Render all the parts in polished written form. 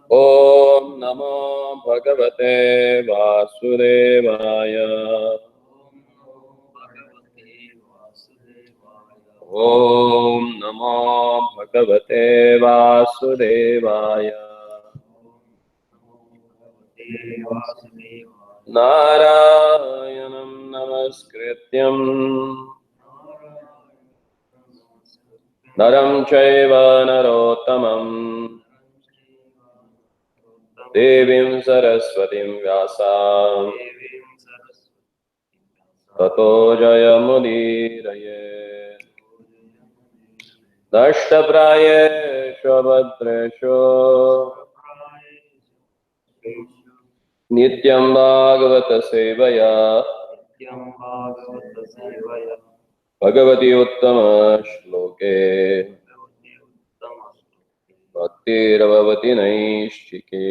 Om Namo Bhagavate Vasudevaya. Om Namo Bhagavate Vasudevaya. Narayanam Namaskrityam Naram Chaiva Narottamam Devim Saraswatim Vyasam Tato Jayamudiraye Nashtaprayeshu Bhadreshu Nityam Bhagavata Sevaya Bhagavati Uttama Shloke Bhaktiravavati Naishchike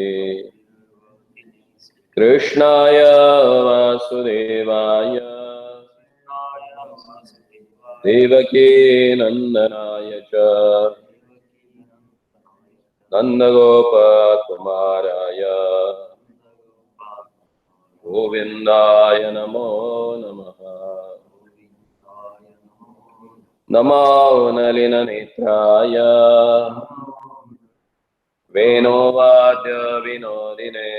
Krishnaya Vasudevaya Devaki Nandanaya Cha Nandagopa Kumaraya Govindaya Namo Namaha Namo Nalina Nitraya Venovadya Vinodine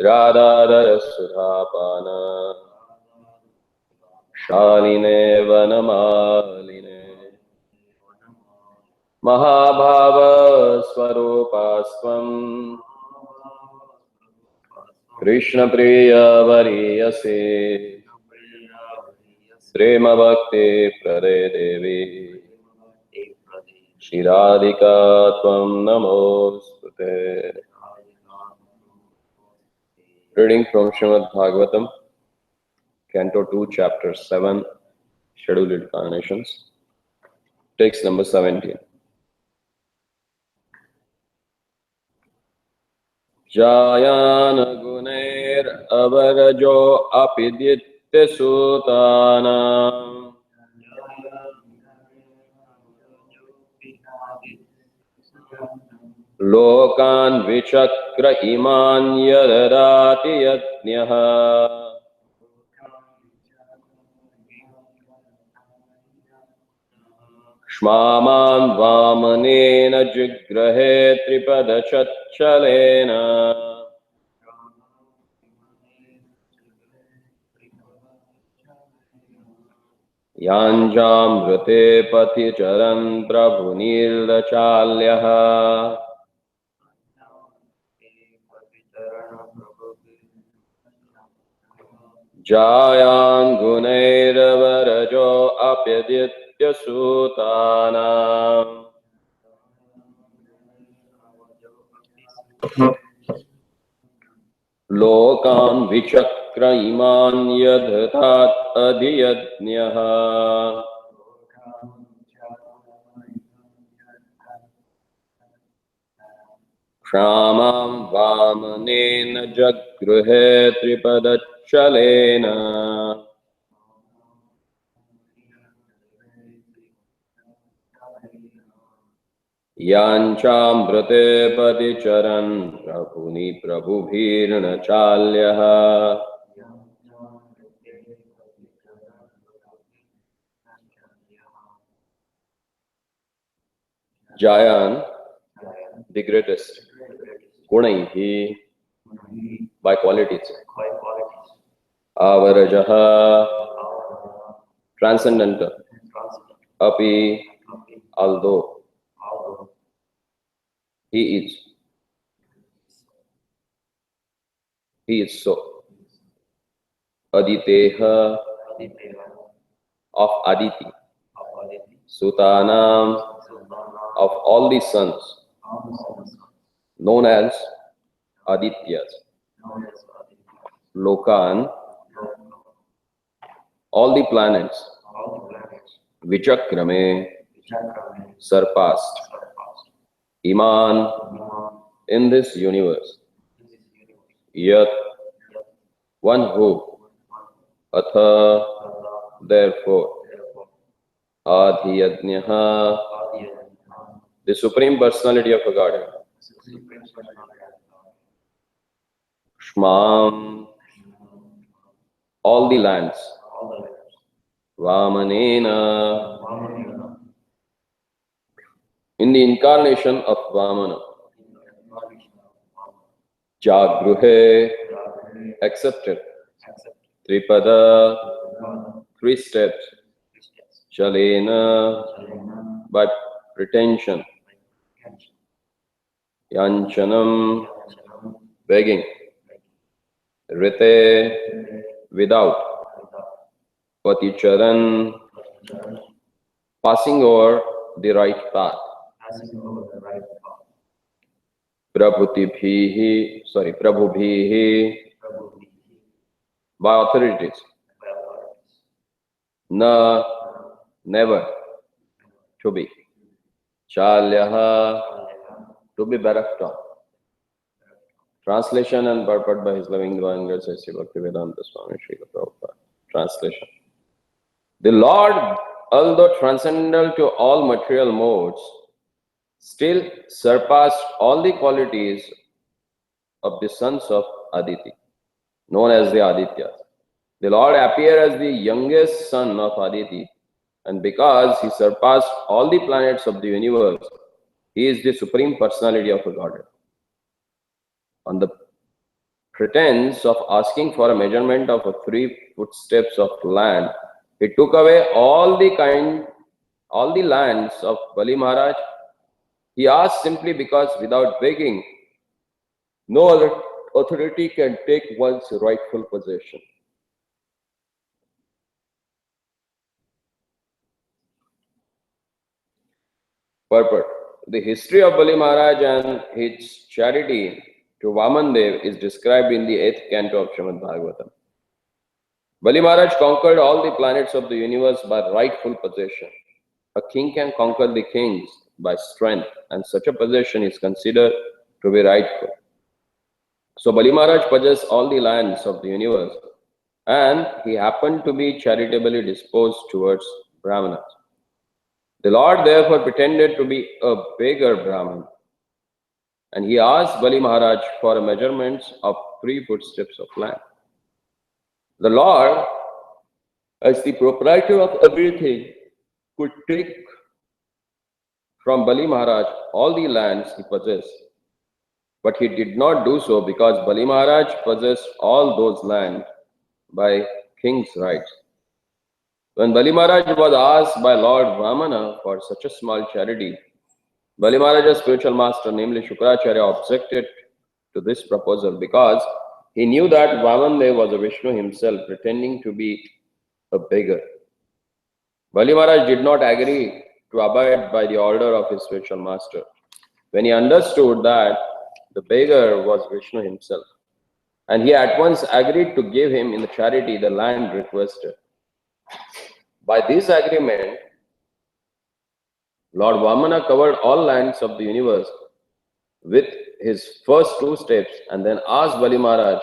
Radhadara Sudhapana Shaline Vanamaline Mahabhava Swarupasvam Krishna Priya Variyase Prema Bhakti Prade Devi Shri Radhika Tvam Namostute. Reading from Srimad Bhagavatam, Canto 2, Chapter 7, Scheduled Incarnations. Text number 17. Jayana Gunair Avarajo Apiditya Sutana Lokan Vichakra Iman Yadadati Yatnyaha Shmaman Vamanena Jigrahe Tripada Chachalena Yanjam Vrate Pati Charan Prabhu Nildachalyaha Jayan Gunairavarjo Apyaditya Sutanam Lokan Vichakra Iman Yadhat Adhiyadnyaha Kramam Vamanena Jagruhe Tripadachalena Yancham Brate Paticharan Prabhuni Prabhubhirna Chalyaha Jayan, the greatest, Gunaihi, by qualities, Avarajaha, transcendental, Api, although, he is so, Aditeha, of Aditi, Sutanam, of all the sons, known as Adityas, Lokan, all the planets, Vichakrame, surpassed, Iman, in this universe, Yat, one who, Atha, therefore, Adhiyadnyaha, the Supreme Personality of Godhead. Shmam, all the lands. Vamanena, in the incarnation of Vamana. Jagruhe, accepted. Tripada, 3 steps. Chalena, by pretension. Yanchanam, begging. Rite, without. Paticharan, passing over the right path. Prabhutibhihi, by authorities. Na, never, to be. Chalyaha, to be bereft of. Translation and purport by His Loving Divine Grace A.C. Bhaktivedanta Swami Srila Prabhupada. Translation. The Lord, although transcendental to all material modes, still surpassed all the qualities of the sons of Aditi, known as the Adityas. The Lord appeared as the youngest son of Aditi, and because he surpassed all the planets of the universe, he is the Supreme Personality of the Godhead. On the pretense of asking for a measurement of 3 footsteps of land, he took away all the lands of Bali Maharaj. He asked simply because without begging, no other authority can take one's rightful possession. Purport. The history of Bali Maharaj and his charity to VAMANDEV is described in the 8th canto of Srimad Bhagavatam. Bali Maharaj conquered all the planets of the universe by rightful possession. A king can conquer the kings by strength, and such a possession is considered to be rightful. So Bali Maharaj possessed all the lands of the universe, and he happened to be charitably disposed towards Brahmanas. The Lord therefore pretended to be a beggar Brahmin, and he asked Bali Maharaj for a measurements of 3 footsteps of land. The Lord, as the proprietor of everything, could take from Bali Maharaj all the lands he possessed. But he did not do so because Bali Maharaj possessed all those lands by king's rights. When Bali Maharaj was asked by Lord Vamana for such a small charity, Bali Maharaj's spiritual master, namely Shukracharya, objected to this proposal because he knew that Vamandev was a Vishnu himself, pretending to be a beggar. Bali Maharaj did not agree to abide by the order of his spiritual master when he understood that the beggar was Vishnu himself, and he at once agreed to give him in the charity the land requested. By this agreement, Lord Vamana covered all lands of the universe with his first 2 steps and then asked Bali Maharaj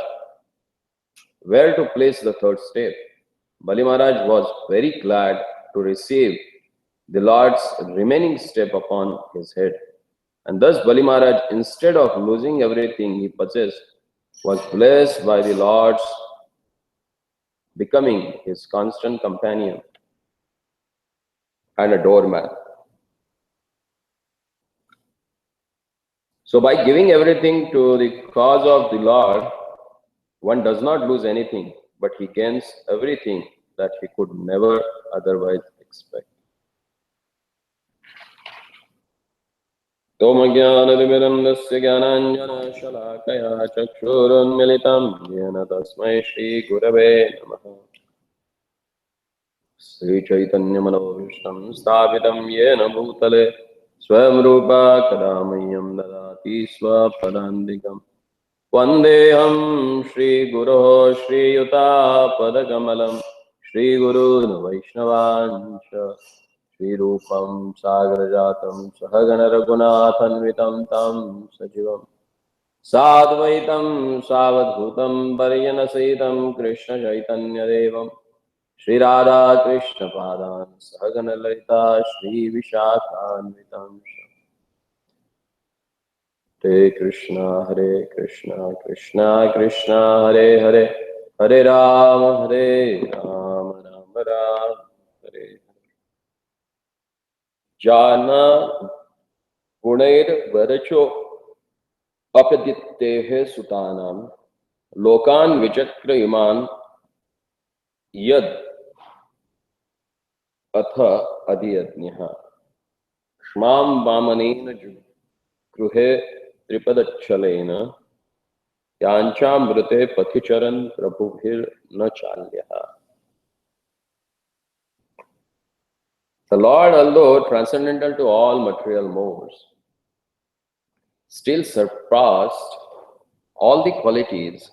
where to place the 3rd step. Bali Maharaj was very glad to receive the Lord's remaining step upon his head. And thus Bali Maharaj, instead of losing everything he possessed, was blessed by the Lord's becoming his constant companion and a doorman. So by giving everything to the cause of the Lord, one does not lose anything, but he gains everything that he could never otherwise expect. Tomajnanadimirandasya jnananjana shalakaya chakshurunmilitam yena tasmai Shri Gurave Namaha. Sri Chaitanya Manavishtam Sthapitam Yena Bhutale Swam Rupa Kadamayam Dadati Swapadandikam Vandeham Shri Guru Shri Yuta Padakamalam Shri Guru Vaishnavancha Shri Rupam Sagrajatam Sahagana Raghunathanvitam Tam Sajivam Sadvaitam Savadhutam Paryanasaitam Krishna Chaitanya Devam Shri Radha Krishna Padan Sahagana Lalita Shri Vishakhanvitam Hare Krishna, Krishna Krishna, Hare Hare, Hare Ram, Ram Ram, Hare Hare. Jana Gunair Varacho अपदित्तेः सुतानां लोकान् विचक्र इमान् यद् अथ अधियज्ञः क्ष्मां वामनेन गृहे त्रिपदच्छलेन याञ्चामृते पथिचरन् प्रभुभिर्न चाल्यः. The Lord, although transcendental to all material modes, still surpassed all the qualities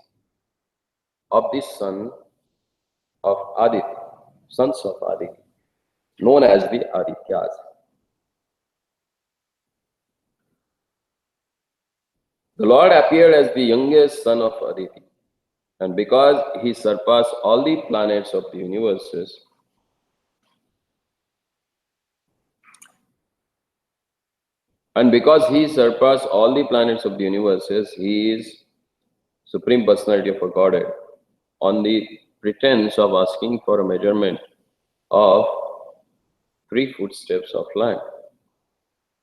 of the son of Aditi, sons of Aditi, known as the Adityas. The Lord appeared as the youngest son of Aditi, and because he surpassed all the planets of the universes, he is Supreme Personality of a Godhead, on the pretense of asking for a measurement of 3 footsteps of land.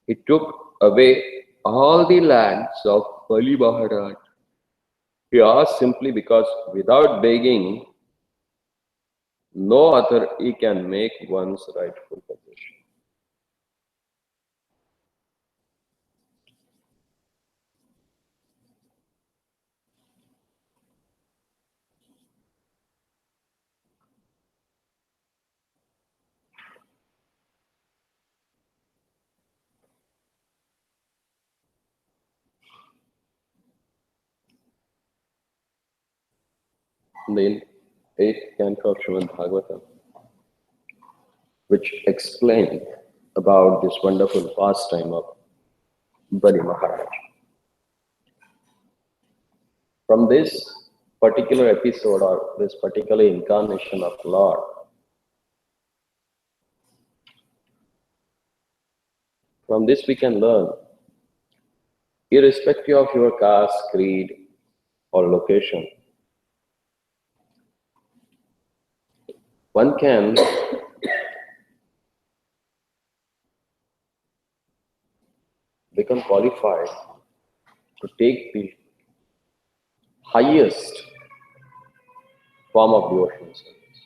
He took away all the lands of Bali Maharaj. He asked simply because without begging, no authority can make one's rightful possession. In the 8th canto of Srimad Bhagavatam, which explained about this wonderful pastime of Bali Maharaj. From this particular episode or this particular incarnation of Lord, from this we can learn, irrespective of your caste, creed, or location, one can become qualified to take the highest form of devotional service.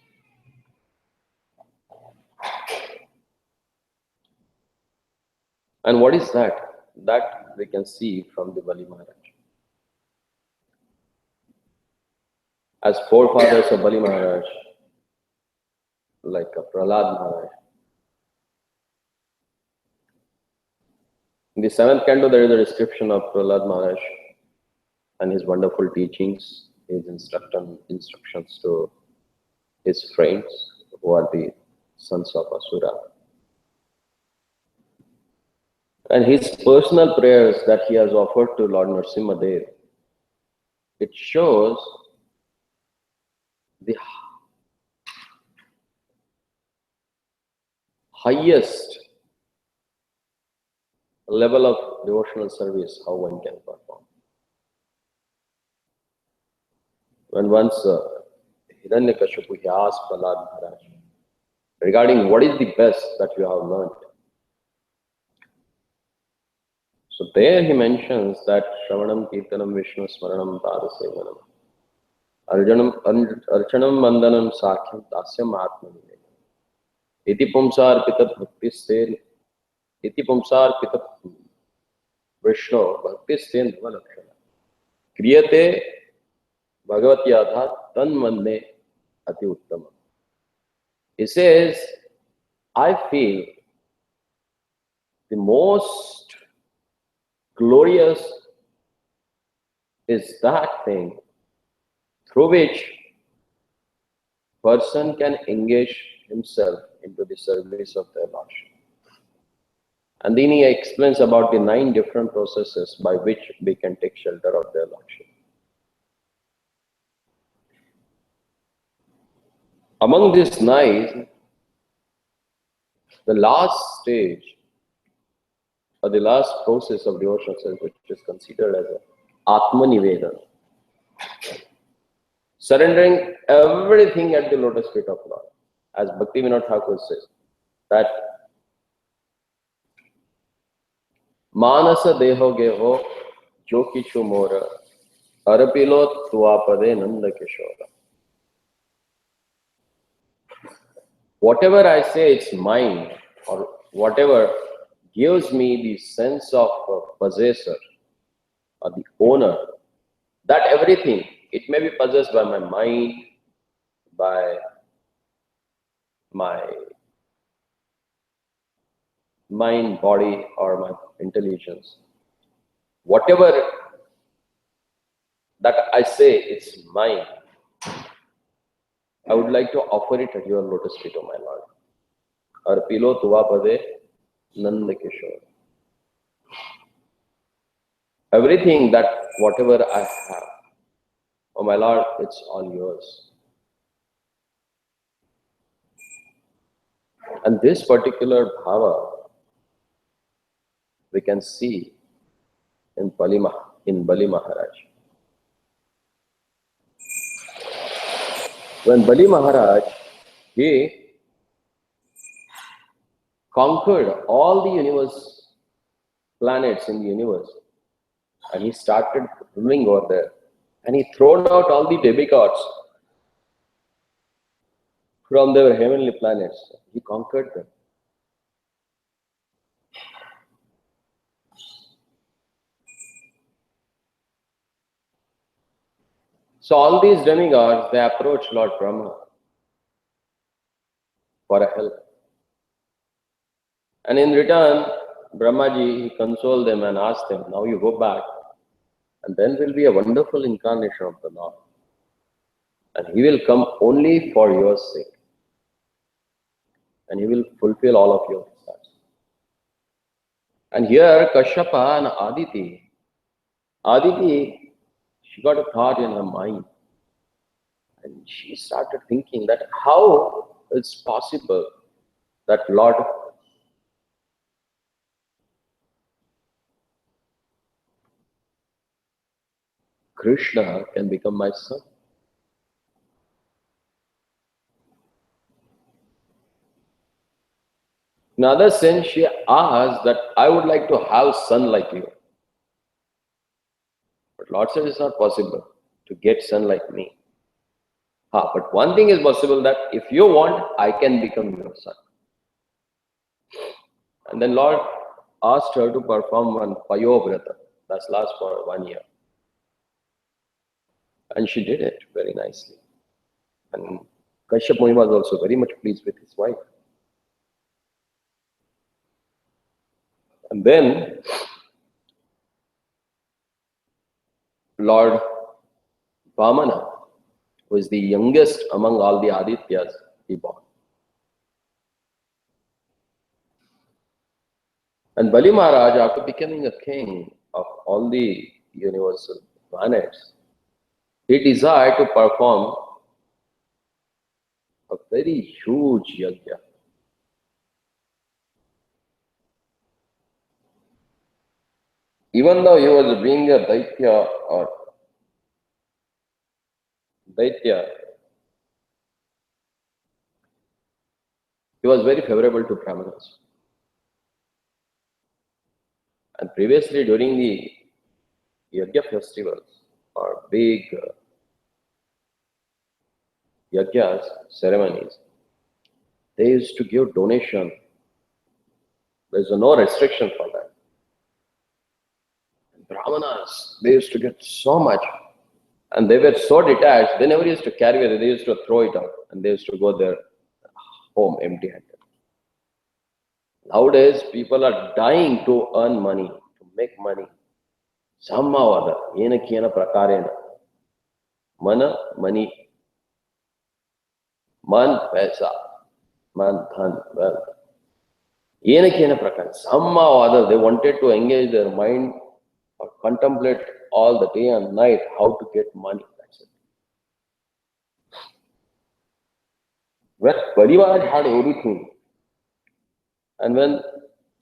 And what is that? That we can see from the Bali Maharaj. As forefathers of Bali Maharaj, like Prahlad Maharaj. In the 7th canto, there is a description of Prahlad Maharaj and his wonderful teachings, his instructions to his friends, who are the sons of Asura. And his personal prayers that he has offered to Lord Narasimhadev, it shows the highest level of devotional service how one can perform. When once Hiranyakashipu asked Prahlad Maharaj regarding what is the best that you have learned. So there he mentions that Shravanam, Kirtanam, Vishnu, Smaranam, Tadasevanam, Archanam, Mandanam, Sakhyam, Dasyam, Atmanivekam. Iti Pumsar Pitat Bhaktistein, Iti Pumsar Pitat Vishnu, Bhaktistein Dvalakshana. Kriyate Bhagavati Adha Tan Manne Ati Uttama. He says, I feel the most glorious is that thing through which person can engage himself into the service of their Lordship. And then he explains about the 9 different processes by which we can take shelter of their Lordship. Among these 9, the last stage or the last process of devotional service, which is considered as a Atma Nivedana. Surrendering everything at the lotus feet of Lord. As Bhaktivinoda Thakur says, that Manasa Deho Geho Jokichu Mora Arapilo Tuapade Nanda Kishora. Whatever I say, it's mine, or whatever gives me the sense of possessor or the owner, that everything, it may be possessed by my mind, by my mind, body, or my intelligence. Whatever that I say, it's mine. I would like to offer it at your lotus feet, O my Lord. Arpilo Tuvapade Nanda Kishore. Everything that, whatever I have, O my Lord, it's all yours. And this particular bhava we can see in Bali Maharaj. When Bali Maharaj, he conquered all the universe, planets in the universe, and he started roaming over there, and he thrown out all the demigods from their heavenly planets. He conquered them. So all these demigods, they approach Lord Brahma for a help. And in return, Brahmaji, he consoled them and asked them, now you go back, and then will be a wonderful incarnation of the Lord. And he will come only for your sake. And he will fulfill all of your desires. And here, Kashyapa and Aditi, she got a thought in her mind. And she started thinking that how it's possible that Lord Krishna can become my son. In other sense, she asked that I would like to have a son like you. But Lord said it's not possible to get son like me. But one thing is possible, that if you want, I can become your son. And then Lord asked her to perform one Payovrata. That's last for 1 year. And she did it very nicely. And Kashyap Muni was also very much pleased with his wife. And then Lord Vamana, who is the youngest among all the Adityas, he born. And Bali Maharaj, after becoming a king of all the universal planets, he desired to perform a very huge yajna. Even though he was being a Daitya or Daitya, he was very favorable to Brahmanas. And previously, during the yajna festivals or big yajnas, ceremonies, they used to give donation. There's no restriction for that. Brahmanas, they used to get so much, and they were so detached, they never used to carry it, they used to throw it out, and they used to go their home empty-handed. Nowadays, people are dying to earn money, to make money. Somehow or other, yena kiyena prakarena. Mana, money. Man, paisa. Man, dhan, wealth. Yena kiyena prakar. Somehow or other, they wanted to engage their mind or contemplate all the day and night how to get money. That's it. When Bali Maharaj had everything, and when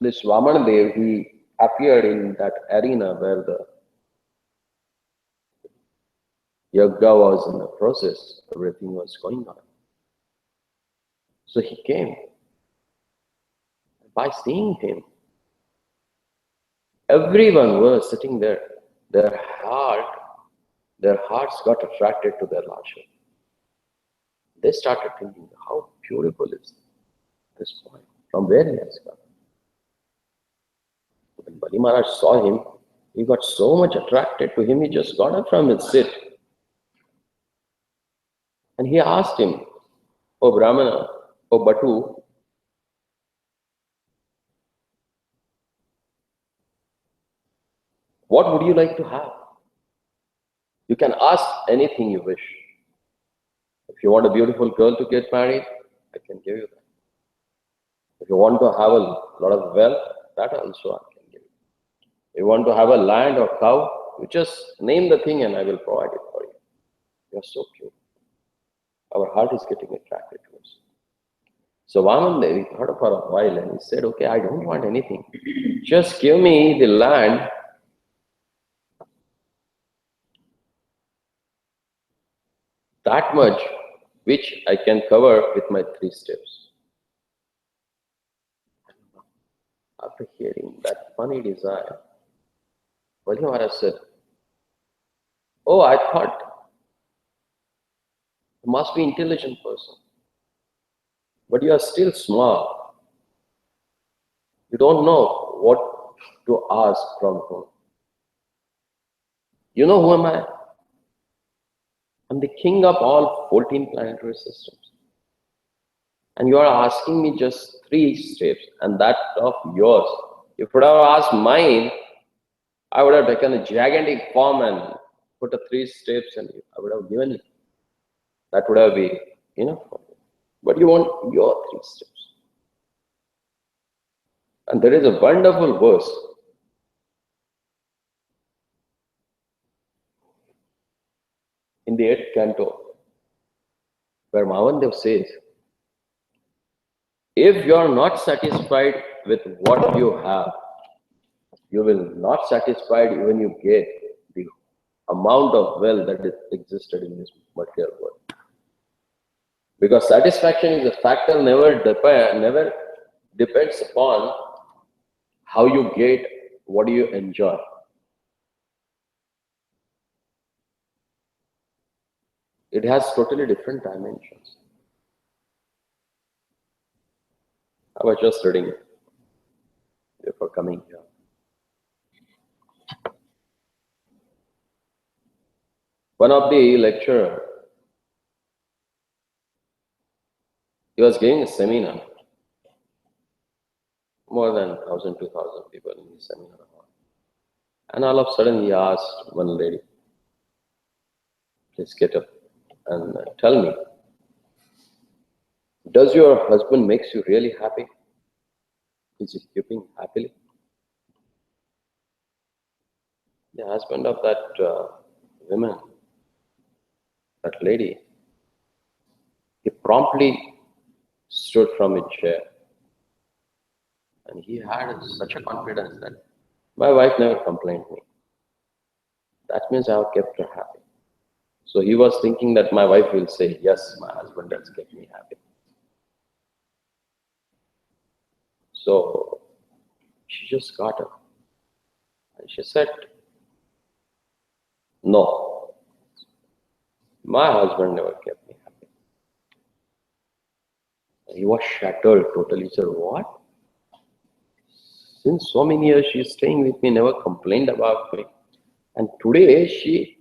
this VAMANDEV, he appeared in that arena where the yagga was in the process, everything was going on. So he came. By seeing him, everyone was sitting there. Their hearts got attracted to their Lordship. They started thinking, how beautiful is this boy? From where he has come? When Bali Maharaj saw him, he got so much attracted to him, he just got up from his seat. And he asked him, "O Brahmana, O Batu, what would you like to have? You can ask anything you wish. If you want a beautiful girl to get married, I can give you that. If you want to have a lot of wealth, that also I can give you. If you want to have a land or cow, you just name the thing and I will provide it for you. You are so cute. Our heart is getting attracted to us." So VAMANDEV thought for a while and he said, "Okay, I don't want anything. Just give me the land that much which I can cover with my 3 steps." After hearing that funny desire, Bali Maharaj said, "Oh, I thought you must be an intelligent person, but you are still small. You don't know what to ask from whom. You know who am I? I'm the king of all 14 planetary systems. And you are asking me just 3 steps, and that of yours. If you would have asked mine, I would have taken a gigantic form and put a 3 steps and I would have given you. That would have been enough for you. But you want your 3 steps. And there is a wonderful verse in the 8th canto where VAMANDEV says, if you are not satisfied with what you have, you will not satisfied when you get the amount of wealth that is existed in this material world. Because satisfaction is a factor never depends upon how you get, what do you enjoy. It has totally different dimensions. I was just reading it before coming here. One of the lecturer, he was giving a seminar. More than 1,000, 2,000 people in the seminar hall. And all of a sudden he asked one lady, "Please get up and tell me, does your husband makes you really happy? Is he keeping happily?" The husband of that woman, that lady, he promptly stood from his chair. And he had such a confidence that my wife never complained to me. That means I have kept her happy. So he was thinking that my wife will say, yes, my husband has kept me happy. So she just got up and she said, no, my husband never kept me happy. He was shattered totally. He said, what? Since so many years she is staying with me, never complained about me. And today she,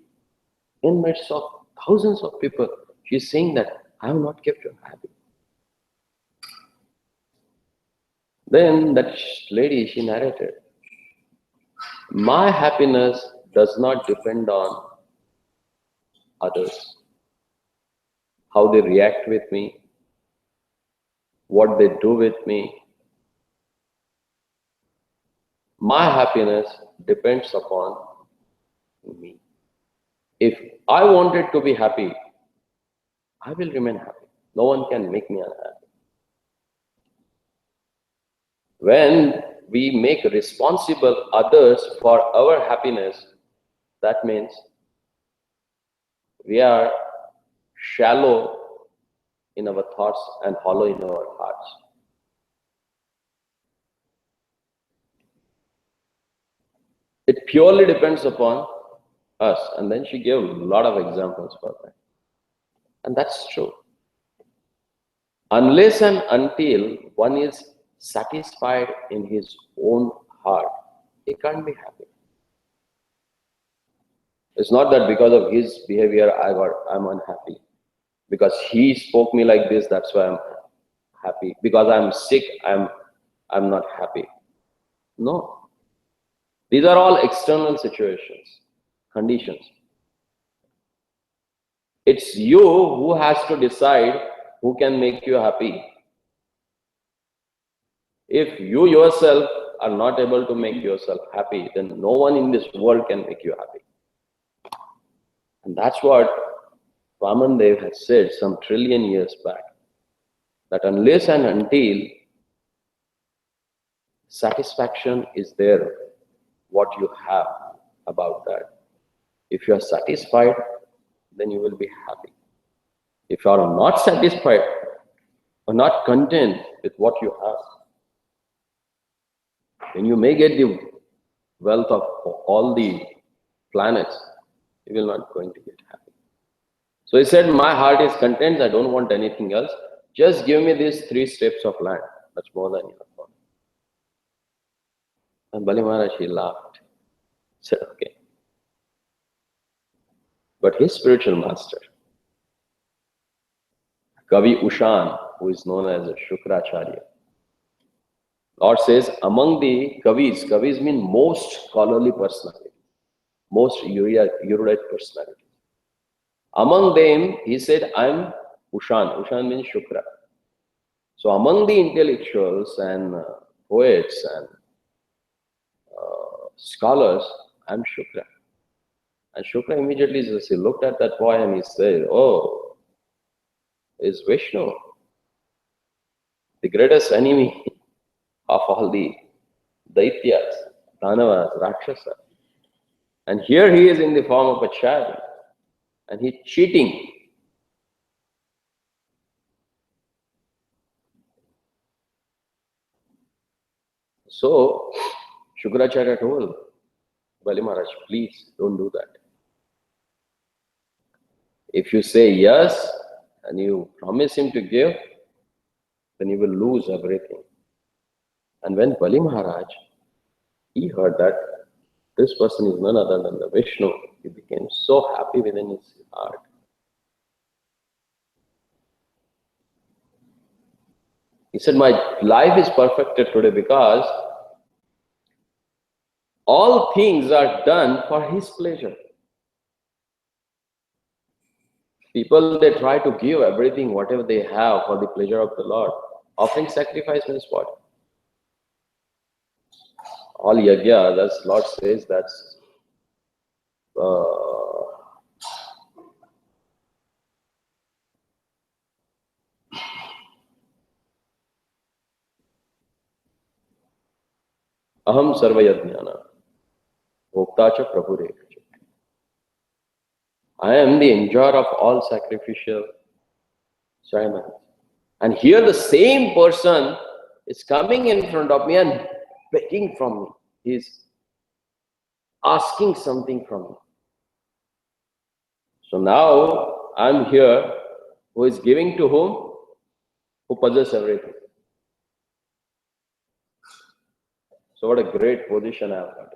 in midst of thousands of people, she is saying that I have not kept her happy. Then that lady, she narrated, my happiness does not depend on others, how they react with me, what they do with me. My happiness depends upon me. If I wanted to be happy, I will remain happy. No one can make me unhappy. When we make responsible others for our happiness, that means we are shallow in our thoughts and hollow in our hearts. It purely depends upon us. And then she gave a lot of examples for that. And that's true. Unless and until one is satisfied in his own heart, he can't be happy. It's not that because of his behavior I'm unhappy. Because he spoke me like this, that's why I'm happy. Because I'm sick, I'm not happy. No. These are all external situations, conditions. It's you who has to decide who can make you happy. If you yourself are not able to make yourself happy, then no one in this world can make you happy. And that's what VAMANDEV has said some trillion years back, that unless and until satisfaction is there, what you have about that. If you are satisfied, then you will be happy. If you are not satisfied or not content with what you have, then you may get the wealth of all the planets, you will not going to get happy. So he said, my heart is content, I don't want anything else. Just give me these 3 steps of land. That's more than enough for me. And Bali Maharaj, he laughed. He said, okay. But his spiritual master, Kavi Ushan, who is known as Shukracharya, Lord says, among the Kavis mean most scholarly personality, most erudite personality. Among them, he said, I'm Ushan. Ushan means Shukra. So among the intellectuals and poets and scholars, I'm Shukra. And Shukra immediately says, he looked at that boy and he said, oh, is Vishnu, the greatest enemy of all the Daityas, Danavas, Rakshasas. And here he is in the form of a child, and he's cheating. So, Shukracharya told Bali Maharaj, please don't do that. If you say yes, and you promise him to give, then you will lose everything. And when Bali Maharaj, he heard that this person is none other than the Vishnu, he became so happy within his heart. He said, my life is perfected today because all things are done for his pleasure. People, they try to give everything, whatever they have, for the pleasure of the Lord. Offering sacrifice means what? All yajna, as Lord says, that's aham sarva yajnana, bhokta cha prabhure. I am the enjoyer of all sacrificial ceremonies. And here the same person is coming in front of me and begging from me. He is asking something from me. So now I'm here, who is giving to whom? Who possesses everything. So what a great position I have got.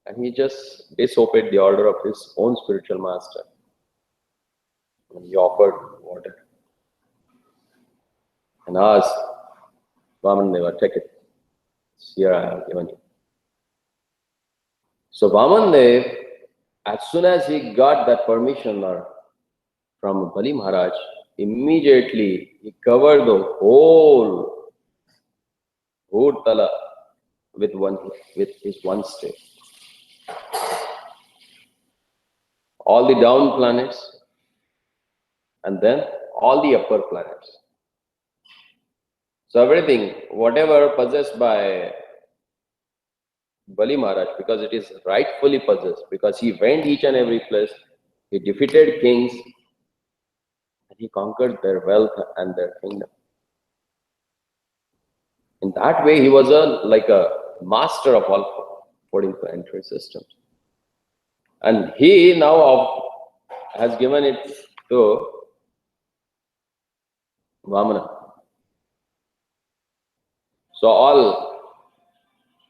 And he just disobeyed the order of his own spiritual master. And he offered water. And asked, Vamandeva, take it. Here I have given you. So Vamandev, as soon as he got that permission from Bali Maharaj, immediately he covered the whole tala with his one step. All the down planets and then all the upper planets. So everything, whatever possessed by Bali Maharaj, because it is rightfully possessed, because he went each and every place, he defeated kings, and he conquered their wealth and their kingdom. In that way, he was like a master of all 44 entry systems. And he now has given it to Vamana. So all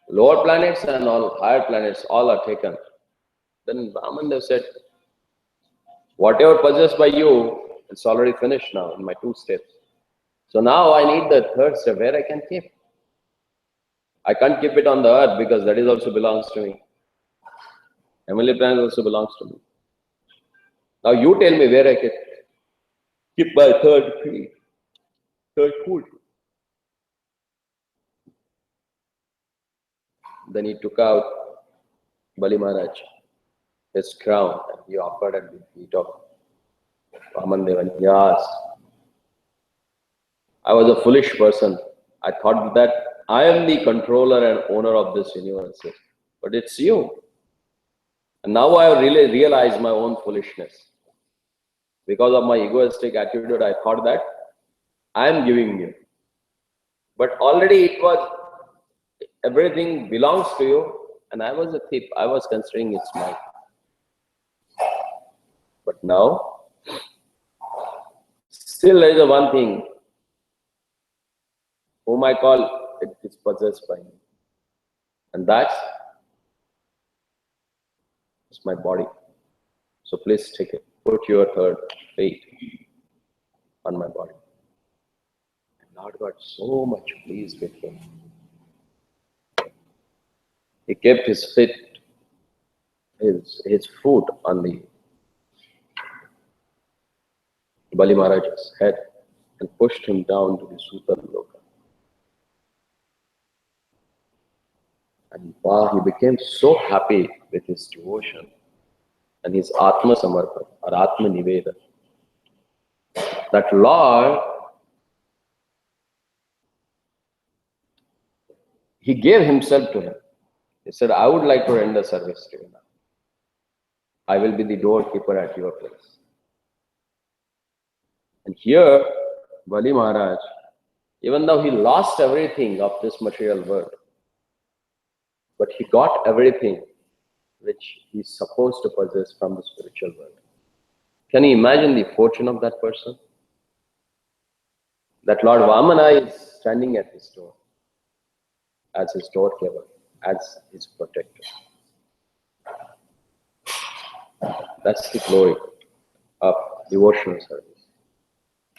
lower planets and all higher planets, all are taken. Then VAMANDEV said, whatever possessed by you, it's already finished now in my 2 steps. So now I need the 3rd step where I can keep. I can't keep it on the earth because that is also belongs to me. Heavenly planet also belongs to me. Now you tell me where I can keep my 3rd food. Then he took out Bali Maharaj, his crown, and he offered at the feet of VAMANDEV, and he asked, I was a foolish person. I thought that I am the controller and owner of this universe, but it's you. And now I really realized my own foolishness. Because of my egoistic attitude, I thought that I am giving you. But already it was, everything belongs to you, and I was a thief. I was considering it's mine. But now, still there is a one thing, whom I call it is possessed by me. And that's my body. So please take it. Put your 3rd feet on my body. And Lord got so much pleased with him. He kept his feet, his foot on the Bali Maharaj's head and pushed him down to the Sutan Loka. And wow, he became so happy with his devotion and his Atma Samarpan or Atma Niveda that Lord, he gave himself to him. He said, I would like to render service to you now. I will be the doorkeeper at your place. And here, Bali Maharaj, even though he lost everything of this material world, but he got everything which he's supposed to possess from the spiritual world. Can you imagine the fortune of that person? That Lord Vamana is standing at his door as his doorkeeper, as his protector. That's the glory of devotional service.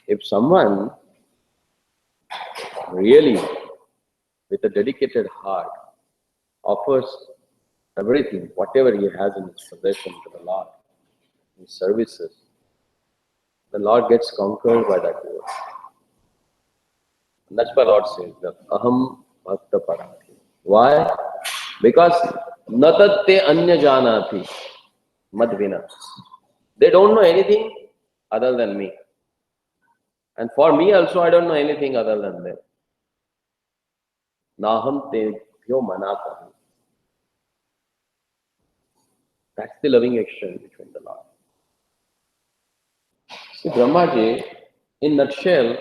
If someone really, with a dedicated heart, offers everything, whatever he has in his possession to the Lord, in services, the Lord gets conquered by that word. And that's why Lord says that Aham Bhakta Parati. Why? Because Natatte Anya Janati Madvina. They don't know anything other than me. And for me also, I don't know anything other than them. Naham Tebhyo Manatahi. That's the loving exchange between the Lord. See, Brahmaji, in nutshell,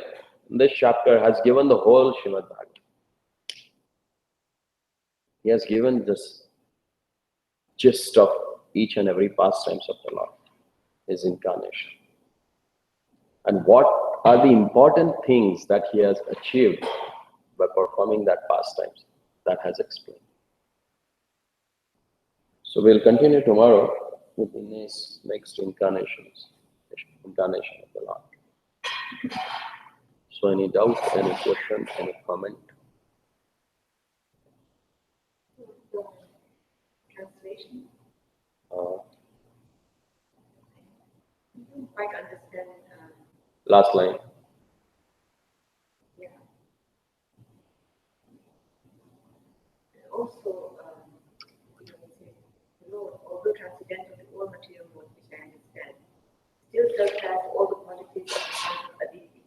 this chapter has given the whole Srimad Bhagavatam. He has given this gist of each and every pastimes of the Lord, his incarnation. And what are the important things that he has achieved by performing that pastimes, that has explained. So we'll continue tomorrow with the next incarnation of the Lord. So any doubt, any question, any comment? Translation? I don't quite understand. Last line. Yeah. Also, Lord, although transcendental to all material world, which I understand, still does have all the qualities of the Aditi.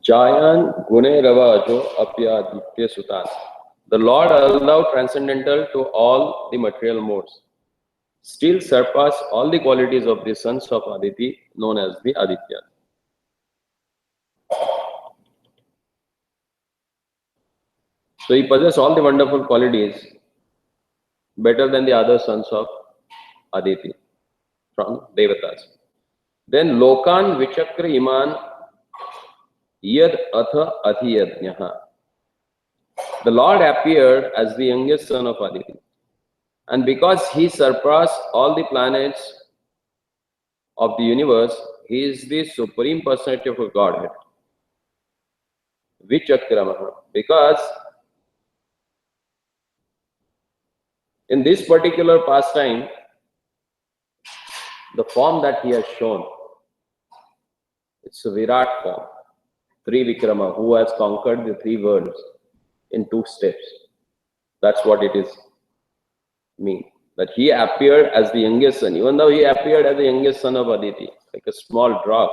Jayan Gune Ravajo Apyaditya Sutas. The Lord, although transcendental to all the material modes, still surpass all the qualities of the sons of Aditi, known as the Aditya. So he possesses all the wonderful qualities better than the other sons of Aditi from Devatas. Then Lokan Vichakra Iman Yad Atha Adhiyajnaha. The Lord appeared as the youngest son of Aditi. And because he surpassed all the planets of the universe, he is the supreme personality of a Godhead. Vichakramaha. Because in this particular pastime, the form that he has shown, it's a Virat form. Vikrama, who has conquered the three worlds in 2 steps. That's what it is mean. That he appeared as the youngest son, even though he appeared as the youngest son of Aditi, like a small drop.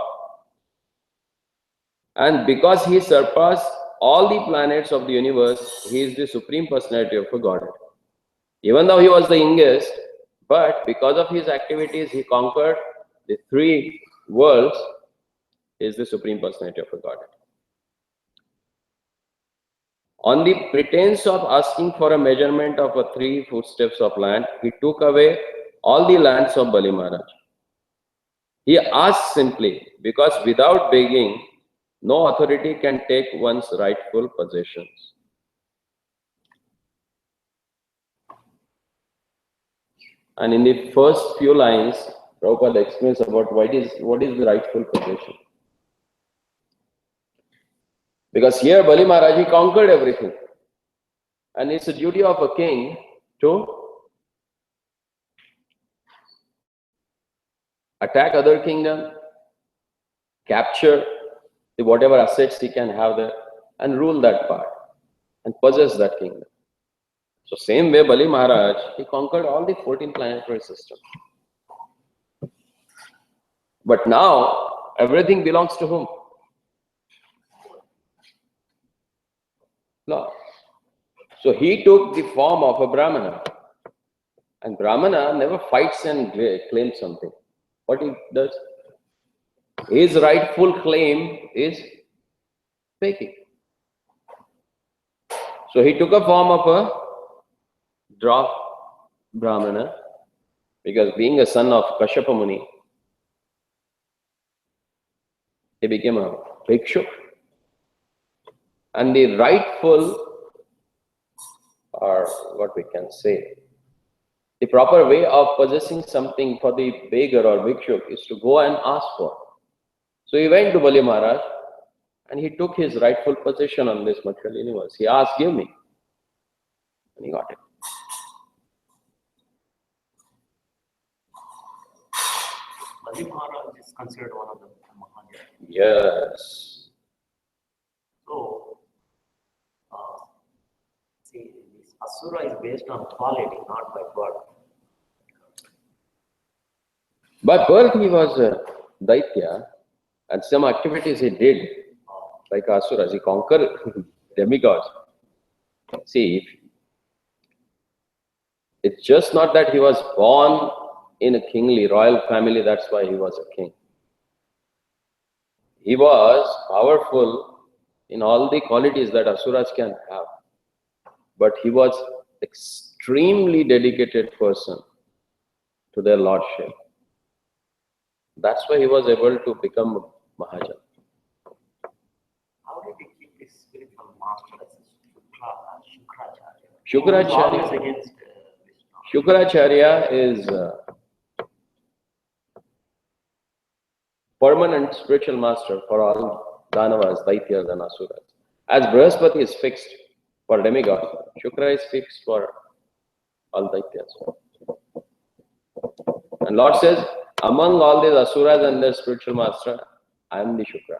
And because he surpassed all the planets of the universe, he is the supreme personality of a Godhead. Even though he was the youngest, but because of his activities, he conquered the 3 worlds, he is the supreme personality of a Godhead. On the pretense of asking for a measurement of a 3 footsteps of land, he took away all the lands of Bali Maharaj. He asked simply, because without begging, no authority can take one's rightful possessions. And in the first few lines, Prabhupada explains about what is the rightful possession. Because here Bali Maharaj, he conquered everything. And it's the duty of a king to attack other kingdom, capture the whatever assets he can have there, and rule that part, and possess that kingdom. So same way Bali Maharaj, he conquered all the 14 planetary systems. But now, everything belongs to whom? Lord. So he took the form of a Brahmana. And Brahmana never fights and claims something. What he does? His rightful claim is faking. So he took a form of a drop Brahmana, because being a son of Kashyapa Muni, he became a bhikshuk. And the rightful, or what we can say, the proper way of possessing something for the beggar or bhikshuk is to go and ask for. So he went to Bali Maharaj and he took his rightful possession on this material universe. He asked, give me. And he got it. Bali Maharaj is considered one of the Mahajans. Yes. So, see, this Asura is based on quality, not by birth. By birth he was a Daitya, and some activities he did, like Asuras, he conquered demigods. See, it's just not that he was born in a kingly, royal family, that's why he was a king. He was powerful in all the qualities that Asuras can have. But he was extremely dedicated person to their lordship. That's why he was able to become Mahajan. How did he keep his spiritual master as Shukracharya? He was always Shukracharya, against Vishnu. Shukracharya is permanent spiritual master for all Danavas, Daityas and Asuras. As Brihaspati is fixed for demigods, Shukra is fixed for all Daityas. And Lord says, among all these Asuras and their spiritual master, I am the Shukra.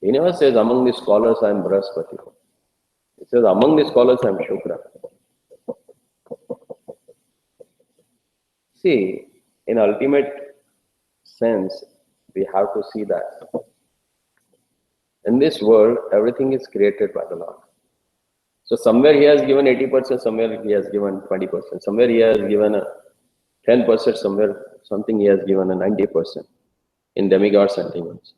He never says, among the scholars I am Brihaspati. He says, among the scholars I am Shukra. See, in ultimate sense, we have to see that in this world, everything is created by the Lord. So somewhere he has given 80%, somewhere he has given 20%, somewhere he has given a 10%, somewhere something he has given a 90% in demigods and demons.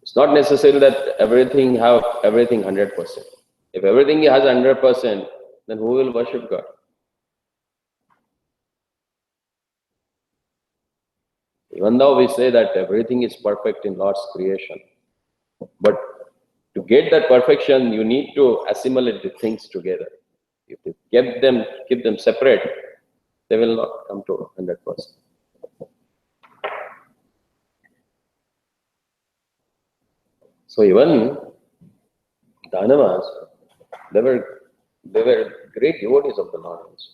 It's not necessary that everything have everything 100%. If everything has 100%, then who will worship God? Even though we say that everything is perfect in Lord's creation, but to get that perfection, you need to assimilate the things together. If you keep them separate, they will not come to 100%. So even Danavas, they were great devotees of the Lord also.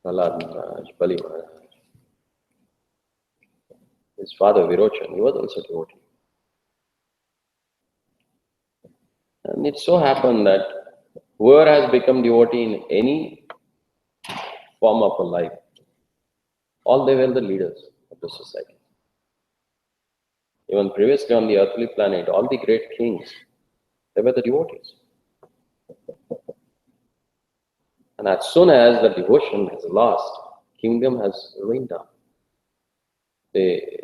Prahlad Maharaj, Bali Maharaj. His father Virochan, he was also devotee. And it so happened that whoever has become devotee in any form of a life, all they were the leaders of the society. Even previously on the earthly planet, all the great kings, they were the devotees. And as soon as the devotion has lost, kingdom has ruined down. They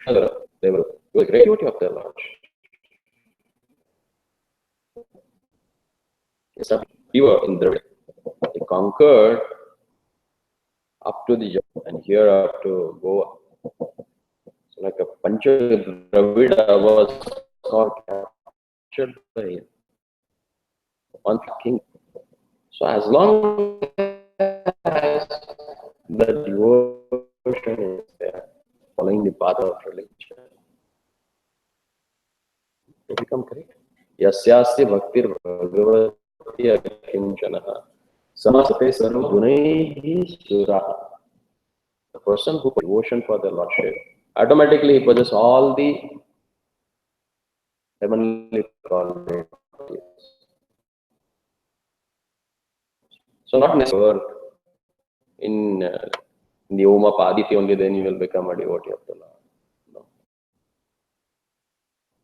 were the great devotee of their Lord. They were in the they conquered up to the Japan and here up to Goa. So like a Pancha Dravida was called captured by one king. So as long as the devotion is there, following the path of religion, they become great. Yasyasti bhaktir bhagavati akinchanaha samasate sarva gunaihi suraha. The person who puts devotion for the Lordship, automatically he possesses all the heavenly qualities. So not necessarily in the Om of Aditi only then you will become a devotee of the Lord. No.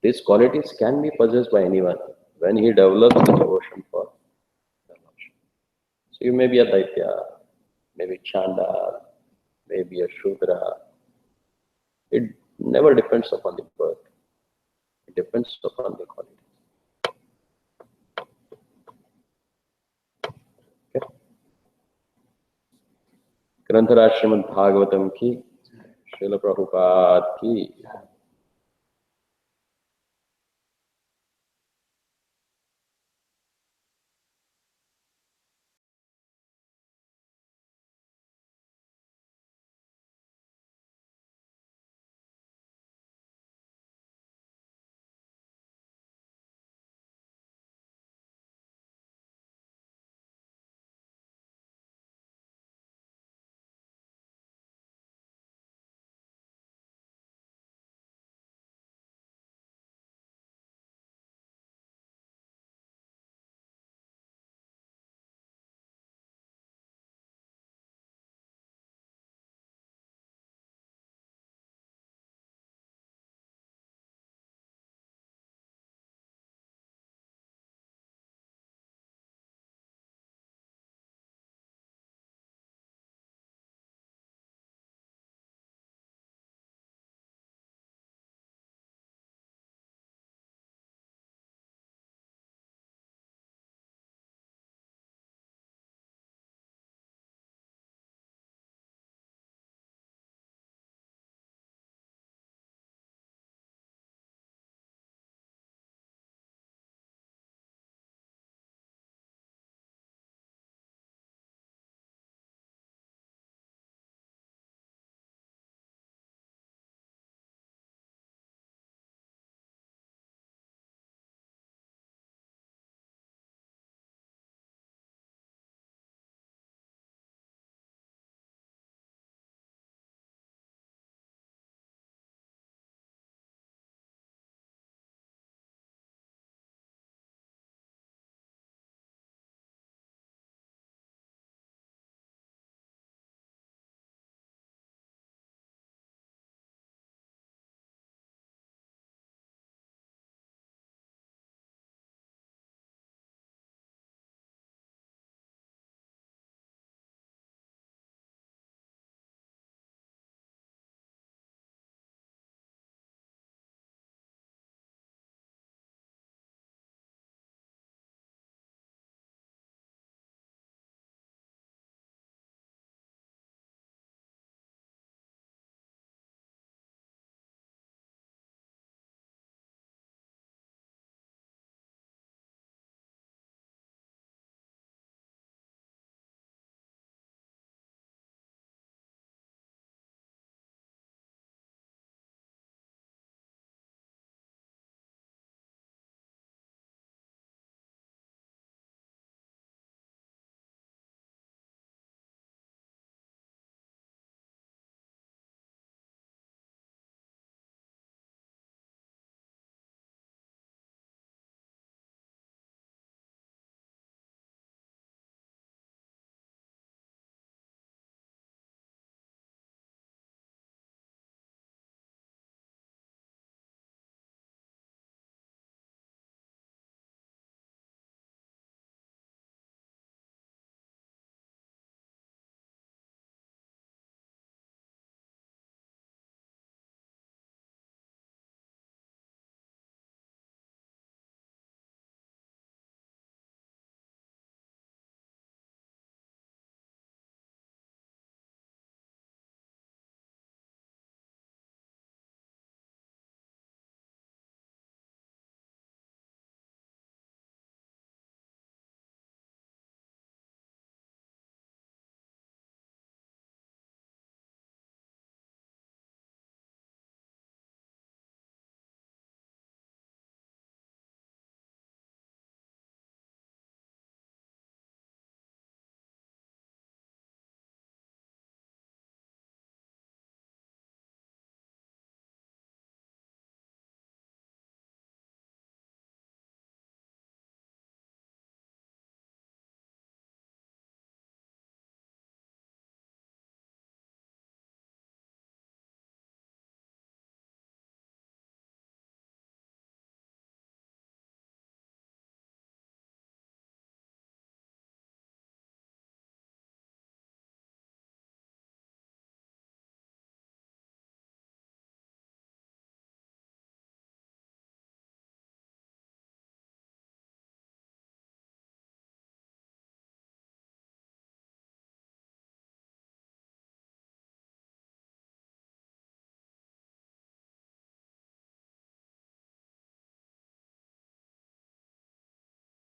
These qualities can be possessed by anyone when he develops the devotion for the Lordship. So you may be a Daitya, maybe Chandal, maybe a Shudra. It never depends upon the birth. It depends upon the quality. Okay. ग्रंथराज Shrimad Bhagavatam की, श्रील प्रभुपाद की।